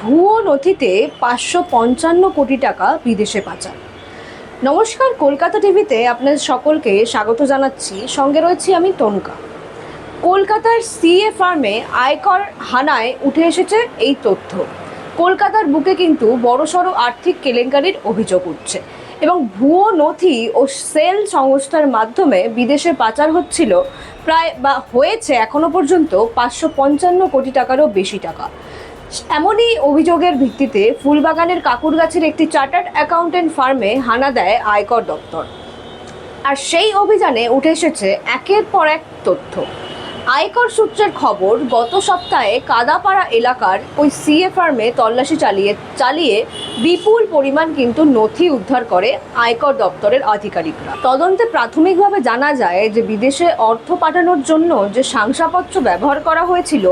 ভুয়ো নথিতে ৫৫৫ কোটি টাকা বিদেশে পাচার। নমস্কার, কলকাতা টিভিতে আপনাদের সকলকে স্বাগত জানাচ্ছি। সঙ্গে রয়েছি আমি তনুকা। কলকাতার সিএ ফার্মে আয়কর হানায় উঠে এসেছে এই তথ্য। কলকাতার বুকে কিন্তু বড়সড় আর্থিক কেলেঙ্কারির অভিযোগ উঠছে এবং ভুয়ো নথি ও সেল সংস্থার মাধ্যমে বিদেশে পাচার হচ্ছিল হয়েছে এখনো পর্যন্ত ৫৫৫ কোটি টাকারও বেশি টাকা। এমনই অভিযোগের ভিত্তিতে ফুলবাগানের কাকুরগাছির একটি চার্টার্ড অ্যাকাউন্টেন্ট ফার্মে হানা দেয় আয়কর দপ্তর। আর সেই অভিযানে উঠে এসেছে একের পর এক তথ্য। আয়কর সূত্রের খবর, গত সপ্তাহে কাদাপাড়া এলাকার ওই সিএ ফার্মে তল্লাশি চালিয়ে বিপুল পরিমাণ কিন্তু নথি উদ্ধার করে আয়কর দপ্তরের আধিকারিকরা। তদন্তে প্রাথমিকভাবে জানা যায় যে বিদেশে অর্থ পাঠানোর জন্য যে শংসাপত্র ব্যবহার করা হয়েছিল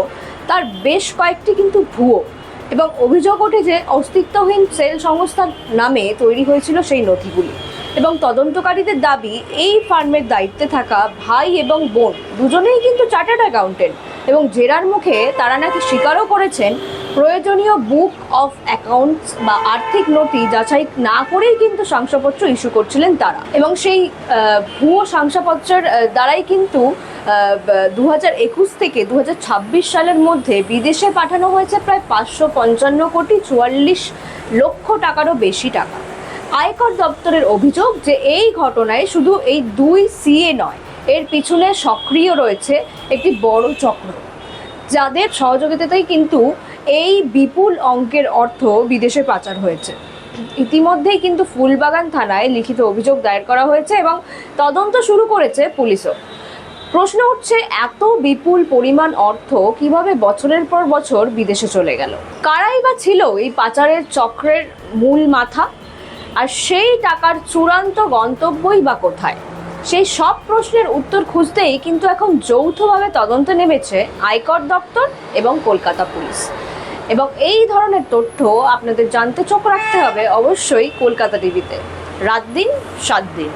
তার বেশ কয়েকটি কিন্তু ভুয়ো, এবং অভিযোগ ওঠে যে অস্তিত্বহীন সেল সংস্থার নামে তৈরি হয়েছিল সেই নথিগুলি। এবং তদন্তকারীদের দাবি, এই ফার্মের দায়িত্বে থাকা ভাই এবং বোন দুজনেই কিন্তু চার্টার্ড অ্যাকাউন্টেন্ট, এবং জেরার মুখে তারা নাকি স্বীকারও করেছেন প্রয়োজনীয় বুক অফ অ্যাকাউন্টস বা আর্থিক নথি যাচাই না করেই কিন্তু শংসাপত্র ইস্যু করছিলেন তারা। এবং সেই ভুয়ো শংসাপত্রের দ্বারাই কিন্তু 2021 থেকে 2026 সালের মধ্যে বিদেশে পাঠানো হয়েছে প্রায় ৫৫৫ কোটি ৪৪ লক্ষ টাকারও বেশি টাকা। আয়কর দপ্তরের অভিযোগ যে এই ঘটনায় শুধু এই দুই সিএ নয়, এর পিছনে সক্রিয় রয়েছে একটি বড় চক্র, যাদের সহযোগিতাতেই কিন্তু এই বিপুল অঙ্কের অর্থ বিদেশে পাচার হয়েছে। ইতিমধ্যেই কিন্তু ফুলবাগান থানায় লিখিত অভিযোগ দায়ের করা হয়েছে এবং তদন্ত শুরু করেছে পুলিশও। প্রশ্ন উঠছে, এত বিপুল পরিমাণ অর্থ কিভাবে বছরের পর বছর বিদেশে চলে গেল? কারাই বা ছিল এই পাচারের চক্রের মূল মাথা? আর সেই টাকার চূড়ান্ত গন্তব্যই বা কোথায়? সেই সব প্রশ্নের উত্তর খুঁজতেই কিন্তু এখন যৌথভাবে তদন্তে নেমেছে আয়কর দপ্তর এবং কলকাতা পুলিশ। এবং এই ধরনের তথ্য আপনাদের জানতে চোখ রাখতে হবে অবশ্যই কলকাতা টিভিতে, রাত দিন 7 দিন।